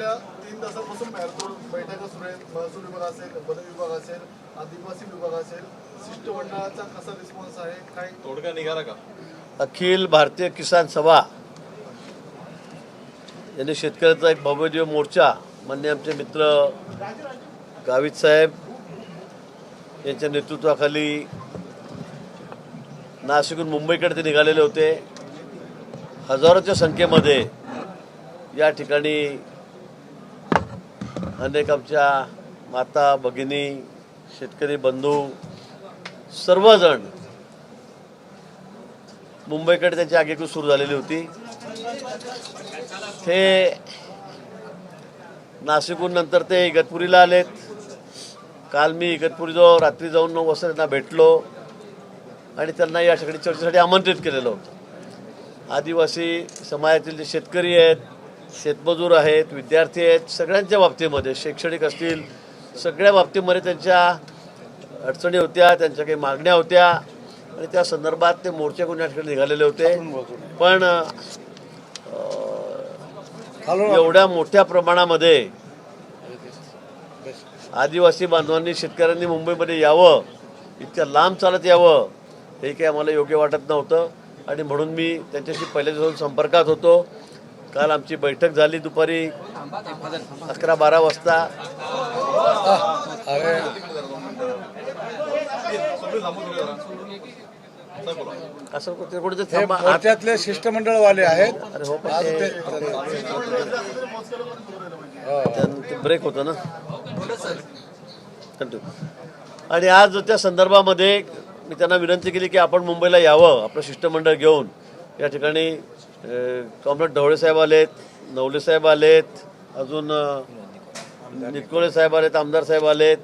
गेल्या 3 तासापासून मॅरेथॉन बैठका सुरू आहेत. महसूल विभाग असेल, वन विभाग असेल, आदिवासी विभाग असेल, शिष्टमंडळाचा कसा रिस्पॉन्स आहे, काय तोडगा निघाला का? अखिल भारतीय किसान सभा यांनी शेतकऱ्याचा एक भव्य मोर्चा माननीय आमचे मित्र गावित साहेब यांच्या नेतृत्वाखाली नाशिकहून मुंबईकडे ते निघालेले होते. हजारोच्या संख्येमध्ये या ठिकाणी अनेक आमच्या माता भगिनी, शेतकरी बंधू सर्वजण मुंबईकडे त्यांची आगेकूच सुरू झालेली होती. ते नाशिकहून नंतर ते इगतपुरीला आलेत. काल मी इगतपुरी रात्री जाऊन 9 वाजता त्यांना भेटलो आणि त्यांना या ठिकाणी चर्चेसाठी आमंत्रित केलेलं होतं. आदिवासी समाजातील जे शेतकरी आहेत, शेतमजूर आहेत, विद्यार्थी आहेत, सगळ्यांच्या बाबतीमध्ये शैक्षणिक असतील, सगळ्या बाबतीमध्ये त्यांच्या अडचणी होत्या, त्यांच्या काही मागण्या होत्या आणि त्या संदर्भात ते मोर्चा करून या ठिकाणी निघालेले होते. पण एवढ्या मोठ्या प्रमाणामध्ये आदिवासी बांधवांनी, शेतकऱ्यांनी मुंबईमध्ये यावं, इतक्या लांब चालत यावं, हे काही आम्हाला योग्य वाटत नव्हतं आणि म्हणून मी त्यांच्याशी पहिल्या दिवसापासून संपर्कात होतो. काल आमची बैठक झाली दुपारी 11-12 वाजता. असं कुठे मोर्चातले शिष्टमंडळवाले आहेत. अरे हो, ब्रेक होतं ना. आणि आज त्या संदर्भामध्ये मी त्यांना विनंती केली की आपण मुंबईला यावं आपलं शिष्टमंडळ घेऊन. या ठिकाणी कॉम्रेड ढवळे साहेब आलेत, नवले साहेब आलेत, अजून निटकोळे साहेब आलेत, आमदार साहेब आलेत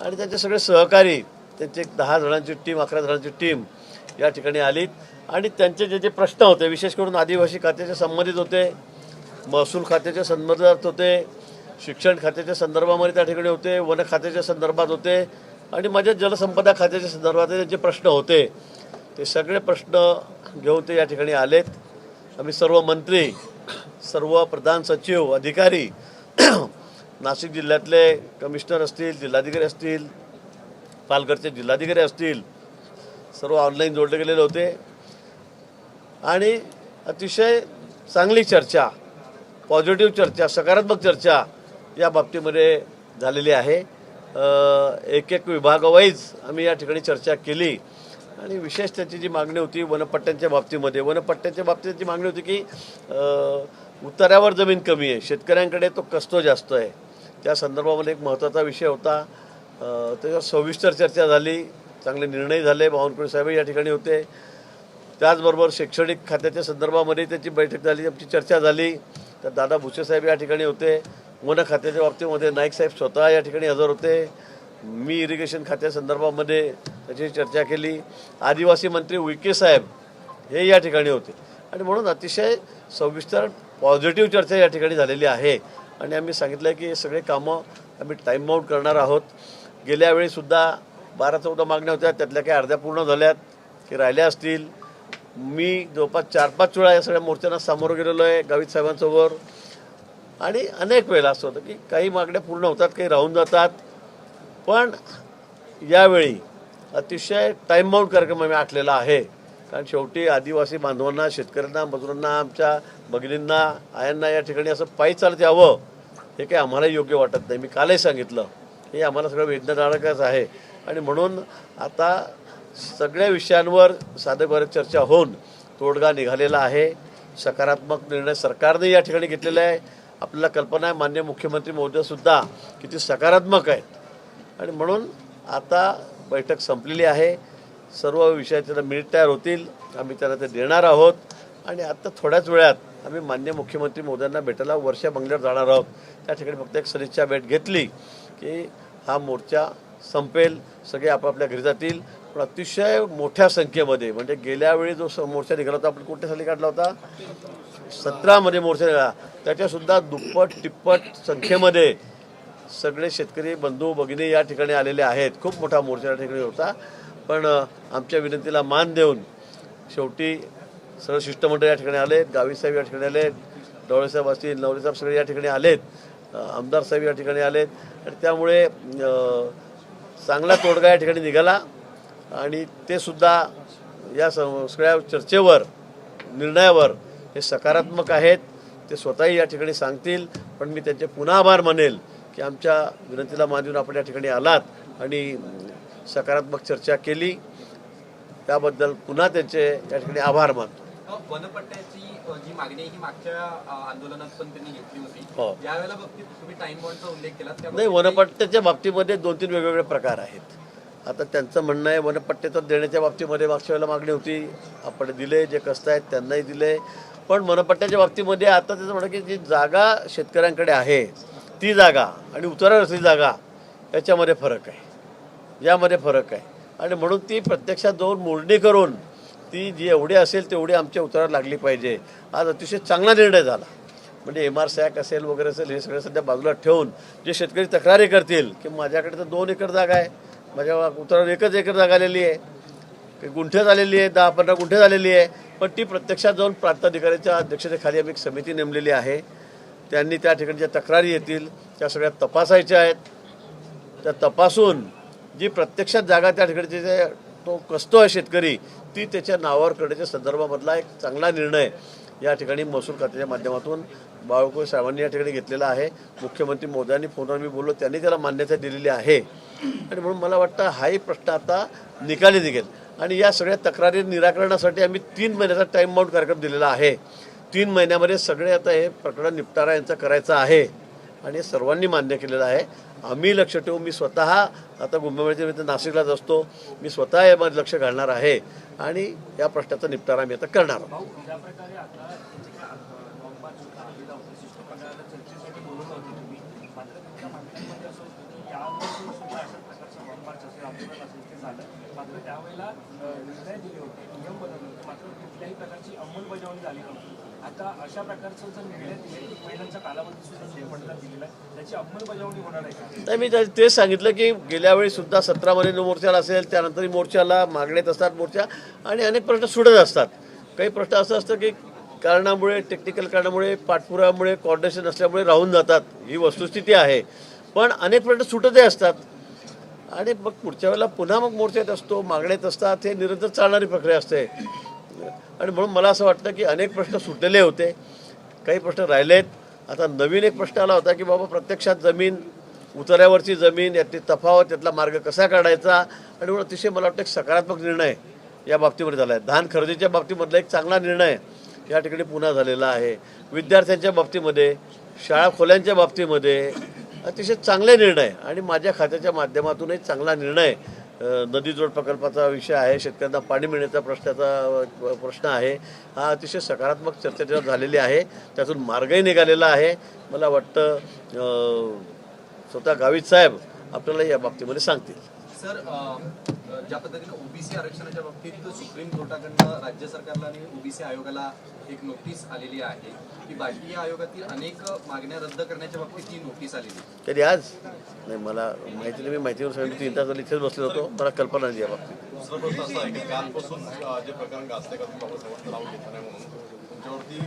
आणि त्यांचे सगळे सहकारी, त्यांचे 10 जणांची टीम, 11 जणांची टीम या ठिकाणी आलीत आणि त्यांचे जे जे प्रश्न होते, विशेष करून आदिवासी खात्याच्या संबंधित होते, महसूल खात्याच्या संदर्भात होते, शिक्षण खात्याच्या संदर्भामध्ये त्या ठिकाणी होते, वन खात्याच्या संदर्भात होते आणि माझ्या जलसंपदा खात्याच्या संदर्भात त्यांचे प्रश्न होते. ते सगळे प्रश्न घेऊन ते या ठिकाणी आलेत. आम्ही सर्व मंत्री, सर्व प्रधान सचिव, अधिकारी, नाशिक जिल्ह्यातले कमिशनर असतील, जिल्हाधिकारी असतील, पालघरचे जिल्हाधिकारी असतील, सर्व ऑनलाईन जोडले गेलेले होते आणि अतिशय चांगली चर्चा, पॉझिटिव्ह चर्चा, सकारात्मक चर्चा या बाबतीमध्ये झालेली आहे. एक एक विभागावाईज आम्ही या ठिकाणी चर्चा केली आणि विशेष त्याची जी मागणी होती वनपट्ट्यांच्या बाबतीमध्ये, वनपट्ट्यांच्या बाबतीत जी मागणी होती की उतार्यावर जमीन कमी आहे, शेतकऱ्यांकडे तो कसतो जास्त आहे, त्या संदर्भामध्ये एक महत्त्वाचा विषय होता. त्याच्यावर सविस्तर चर्चा झाली, चांगले निर्णय झाले. बावनकुळे साहेब या ठिकाणी होते. त्याचबरोबर शैक्षणिक खात्याच्या संदर्भामध्ये त्याची बैठक झाली, आमची चर्चा झाली. तर दादा भुसे साहेब या ठिकाणी होते. वन खात्याच्या बाबतीमध्ये नाईक साहेब स्वतः या ठिकाणी हजर होते. मी इरिगेशन खात्या संदर्भामध्ये त्याची चर्चा केली. आदिवासी मंत्री उईके साहेब हे या ठिकाणी होते आणि म्हणून अतिशय सविस्तर पॉझिटिव्ह चर्चा या ठिकाणी झालेली आहे आणि आम्ही सांगितलं की हे सगळे कामं आम्ही टाईम बाउंड करणार आहोत. गेल्या वेळीसुद्धा 12-14 मागण्या होत्या, त्यातल्या काही अर्ध्या पूर्ण झाल्यात, की राहिल्या असतील. मी जवळपास 4-5 वेळा या सगळ्या मोर्चांना सामोरं गेलेलो आहे गावित साहेबांसमोर आणि अनेक वेळेला असं होतं की काही मागण्या पूर्ण होतात, काही राहून जातात. पण यावेळी अतिशय टाईम बाउंड कार्यक्रम आम्ही आखलेला आहे, कारण शेवटी आदिवासी बांधवांना, शेतकऱ्यांना, मजुरांना, आमच्या भगिनींना, आयांना या ठिकाणी असं पायी चालत यावं हे काही आम्हाला योग्य वाटत नाही. मी कालही सांगितलं हे आम्हाला सगळं वेदनादायकच आहे आणि म्हणून आता सगळ्या विषयांवर साधेबारीक चर्चा होऊन तोडगा निघालेला आहे. सकारात्मक निर्णय सरकारने या ठिकाणी घेतलेला आहे. आपल्याला कल्पना आहे माननीय मुख्यमंत्री महोदयसुद्धा किती सकारात्मक आहेत आणि म्हणून आता बैठक संपलेली आहे. सर्व विषयाचे मिनिट तयार होतील, आम्ही त्यांना ते देणार आहोत आणि आता थोड्याच वेळात आम्ही माननीय मुख्यमंत्री महोदयांना भेटायला वर्षा बंगल्यावर जाणार आहोत. त्या ठिकाणी फक्त एक सदिच्छा भेट घेतली की हा मोर्चा संपेल, सगळे आपापल्या घरी जातील. पण अतिशय मोठ्या संख्येमध्ये, म्हणजे गेल्या वेळी जो मोर्चा निघाला होता, आपण कुठल्या साली काढला होता, 17मध्ये मोर्चा निघाला, त्याच्यासुद्धा दुप्पट तिप्पट संख्येमध्ये सगळे शेतकरी बंधू भगिनी या ठिकाणी आलेले आहेत. खूप मोठा मोर्चा या ठिकाणी होता. पण आमच्या विनंतीला मान देऊन शेवटी सर्व शिष्टमंडळ या ठिकाणी आलेत. गावित साहेब या ठिकाणी आलेत, ढवळे साहेब असतील, नवले साहेब सगळे या ठिकाणी आलेत आमदार साहेब या ठिकाणी आलेत आणि त्यामुळे चांगला तोडगा या ठिकाणी निघाला आणि ते सुद्धा या सगळ्या चर्चेवर निर्णयावर हे सकारात्मक आहेत. ते स्वतःही या ठिकाणी सांगतील, पण मी त्यांचे पुन्हा आभार मानेल की आमच्या विनंतीला मान देऊन आपण या ठिकाणी आलात आणि सकारात्मक चर्चा केली. त्याबद्दल पुन्हा त्यांचे या ठिकाणी आभार मानतो. वनपट्ट्याची जी मागणी आहे ही मागच्या आंदोलनात पण त्यांनी घेतली होती. हो. यावेळेला बाबतीत तुम्ही टाइम बॉन्डचा उल्लेख केला. नाही, वनपट्ट्याच्या बाबतीमध्ये 2-3 वेगवेगळे प्रकार आहेत. आता त्यांचं म्हणणं आहे वनपट्टे तर देण्याच्या बाबतीमध्ये मागच्या वेळेला मागणी होती, आपण दिले, जे कष्ट आहेत त्यांनाही दिले. पण वनपट्ट्याच्या बाबतीमध्ये आता त्याचं म्हणणं की जी जागा शेतकऱ्यांकडे आहे ती जागा आणि उतारावर असलेली जागा याच्यामध्ये फरक आहे, यामध्ये फरक आहे. आणि म्हणून ती प्रत्यक्षात जाऊन मोजणी करून ती जी एवढी असेल तेवढी आमच्या उतारावर लागली पाहिजे. आज अतिशय चांगला निर्णय झाला. म्हणजे MR सॅक असेल वगैरे असेल हे सगळं सध्या बाजूला ठेवून जे शेतकरी तक्रारी करतील की माझ्याकडे तर 2 एकर जागा आहे, माझ्या उतारावर 1 एकर जागा आलेली आहे, काही गुंठे झालेली आहे, 10-15 गुंठे झालेली आहे. पण ती प्रत्यक्षात जाऊन प्रांताधिकाऱ्यांच्या अध्यक्षतेखाली आम्ही एक समिती नेमलेली आहे. त्यांनी त्या ठिकाणी ज्या तक्रारी येतील त्या सगळ्या तपासायच्या आहेत. त्या तपासून जी प्रत्यक्षात जागा त्या ठिकाणी जे तो कसतो आहे शेतकरी ती त्याच्या नावावर करण्याच्या संदर्भामधला एक चांगला निर्णय या ठिकाणी महसूल खात्याच्या माध्यमातून बावळकुळे साहेबांनी या ठिकाणी घेतलेला आहे. मुख्यमंत्री मोदयांनी फोनवर मी बोललो, त्यांनी त्याला मान्यता दिलेली आहे. आणि म्हणून मला वाटतं हाही प्रश्न आता निकाली निघेल. आणि या सगळ्या तक्रारी निराकरणासाठी आम्ही 3 महिन्याचा टाईम बाउंड कार्यक्रम दिलेला आहे. 3 महिन्यामध्ये सगळे आता हे प्रकरण निपटारा यांचा करायचा आहे आणि सर्वांनी मान्य केलेलं आहे. आम्ही लक्ष ठेवू. मी स्वतः आता कुंभमेळ्याच्या निमित्त नाशिकलाच असतो. मी स्वतः यामध्ये लक्ष घालणार आहे आणि या प्रश्नाचा निपटारा आम्ही आता करणार आहोत. मात्र त्यावेळेला निर्णय दिले होते, नियम बनवले होते, मात्र कुठल्याही प्रकारची अंमलबजावणी झाली नव्हती. आता अशा प्रकारचं जर निर्णय दिले, 1 महिन्यांचा कालावधी सुद्धा मंडळात दिलेला आहे, त्याची अंमलबजावणी होणार आहे का? नाही, मी तेच सांगितलं की गेल्या वेळी सुद्धा 17 मध्ये मोर्चाला असेल, त्यानंतरही मोर्चाला मागण्यात असतात मोर्चा आणि अनेक प्रश्न सुटत असतात. काही प्रश्न असं असतं की कारणामुळे, टेक्निकल कारणामुळे, पाठपुराव्यामुळे, कोऑर्डिनेशन नसल्यामुळे राहून जातात. ही वस्तुस्थिती आहे. पण अनेक प्रश्न सुटतही असतात आणि मग पुढच्या वेळेला पुन्हा मग मोर्चात असतो, मागण्यात असतात. हे निरंतर चालणारी प्रक्रिया असते. आणि म्हणून मला असं वाटतं की अनेक प्रश्न सुटलेले होते, काही प्रश्न राहिलेत. आता नवीन एक प्रश्न आला होता की बाबा प्रत्यक्षात जमीन, उतार्यावरची जमीन, यातली तफावत, त्यातला मार्ग कसा काढायचा. आणि म्हणून अतिशय मला वाटतं एक सकारात्मक निर्णय या बाबतीमध्ये झाला आहे. धान खरेदीच्या बाबतीमधला एक चांगला निर्णय या ठिकाणी पुन्हा झालेला आहे. विद्यार्थ्यांच्या बाबतीमध्ये, शाळा खोल्यांच्या बाबतीमध्ये अतिशय चांगले निर्णय आणि माझ्या खात्याच्या माध्यमातूनही चांगला निर्णय. नदी जोड प्रकल्पाचा विषय आहे, शेतकऱ्यांना पाणी मिळण्याचा प्रश्न आहे. हा अतिशय सकारात्मक चर्चा त्याच्यावर झालेली आहे. त्यातून मार्गही निघालेला आहे. मला वाटतं स्वतः गावित साहेब आपल्याला या बाबतीमध्ये सांगतील. सर, ज्या पद्धतीनं ओबीसी आरक्षणाच्या बाबतीत सुप्रीम कोर्टाकडनं राज्य सरकारला आणि ओबीसी आयोगाला एक नोटीस आलेली आहे की बाकी आयोगातील अनेक मागण्या रद्द करण्याच्या बाबतीत ही नोटीस आलेली. तरी आज नाही, मला माहिती नाही. मी माहितीवर सांगितलं 3 तास इथेच बसलो होतो. मला कल्पना नाही या बाबतीत. दुसरा प्रश्न असा आहे की कालपासून जे प्रकरण गाजले का तुम्ही बाबासाहेबांचं नाव घेत नाही म्हणून तुमच्यावरती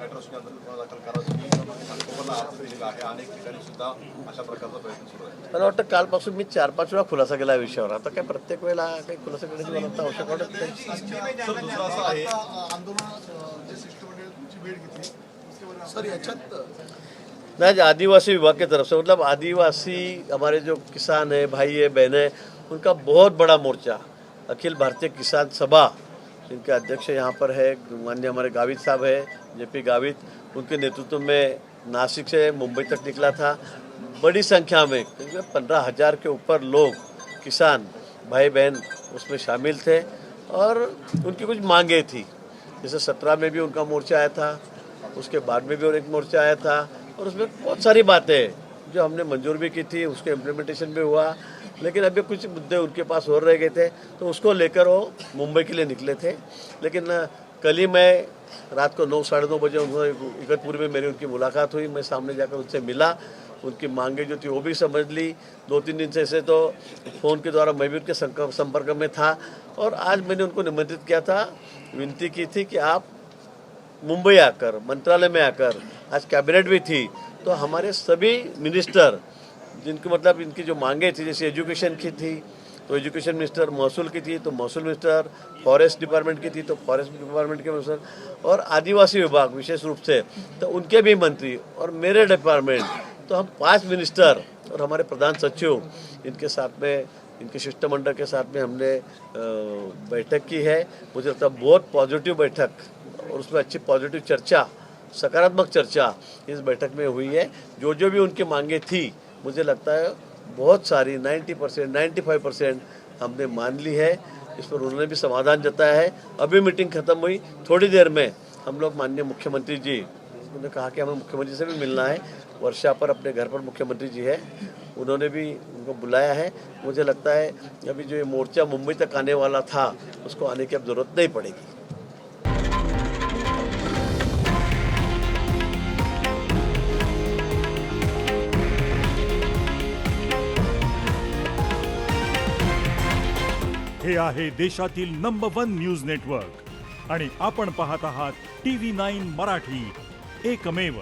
अॅट्रॉसिटी अंतर्गत दाखल करायची घटनापीठाला अर्ज दिलेला आहे. अनेक ठिकाणी सुद्धा अशा प्रकारचा प्रयत्न सुरू आहे. मला वाटतं कालपासून मी 4-5 वेळा खुलासा केला या विषयावर. आता काय प्रत्येक वेळेला काही खुलासा करण्याची मला आता आवश्यक वाटत नाही. सर, दुसरं असं आहे आंदोलन जे शिष्टमंडळ तुमची भेट घेतली सर, याच्यात नहीं, आदिवासी विभाग की तरफ से, मतलब आदिवासी हमारे जो किसान है, भाई है, बहन है, उनका बहुत बड़ा मोर्चा अखिल भारतीय किसान सभा, इनके अध्यक्ष यहाँ पर है माननीय हमारे गावित साहब है, JP गावित, उनके नेतृत्व में नासिक से मुंबई तक निकला था. बड़ी संख्या में 15,000 के ऊपर लोग, किसान भाई बहन उसमें शामिल थे और उनकी कुछ मांगे थी. जैसे 17 में भी उनका मोर्चा आया था, उसके बाद में भी और एक मोर्चा आया था और उसमें बहुत सारी बातें जो हमने मंजूर भी की थी, उसके इम्प्लीमेंटेशन भी हुआ. लेकिन अभी कुछ मुद्दे उनके पास और रह गए थे, तो उसको लेकर वो मुंबई के लिए निकले थे. लेकिन कल ही मैं रात को 9-9:30 बजे इगतपुर में मेरी उनकी मुलाकात हुई. मैं सामने जाकर उनसे मिला, उनकी मांगे जो थी वो भी समझ ली. 2-3 दिन से ऐसे तो फ़ोन के द्वारा मैं भी उनके संपर्क में था और आज मैंने उनको निमंत्रित किया था, विनती की थी कि आप मुंबई आकर, मंत्रालय में आकर, आज कैबिनेट भी थी, तो हमारे सभी मिनिस्टर जिनको मतलब इनकी जो मांगे थी, जैसे एजुकेशन की थी तो एजुकेशन मिनिस्टर, महसूल की थी तो महसूल मिनिस्टर, फॉरेस्ट डिपार्टमेंट की थी तो फॉरेस्ट डिपार्टमेंट के मिनिस्टर, और आदिवासी विभाग विशेष रूप से तो उनके भी मंत्री, और मेरे डिपार्टमेंट, तो हम 5 मिनिस्टर और हमारे प्रधान सचिव इनके साथ में, इनके शिष्टमंडल के साथ में हमने बैठक की है। मुझे लगता है बहुत पॉजिटिव बैठक और उसमें अच्छी पॉजिटिव चर्चा, सकारात्मक चर्चा इस बैठक में हुई है। जो भी उनकी मांगे थी मुझे लगता है बहुत सारी 90%, 95% हमने मान ली है। इस पर उन्होंने भी समाधान जताया है। अभी मीटिंग खत्म हुई, थोड़ी देर में हम लोग माननीय मुख्यमंत्री जी, उन्होंने कहा कि हमें मुख्यमंत्री से भी मिलना है। वर्षा पर अपने घर पर मुख्यमंत्री जी है, उन्होंने भी उनको बुलाया है। मुझे लगता है अभी जो ये मोर्चा मुंबई तक आने वाला था उसको आने की अब जरूरत नहीं पड़ेगी। हे आहे देशातील नंबर 1 न्यूज नेटवर्क आणि आपण पाहत आहात TV9 मराठी, एकमेव।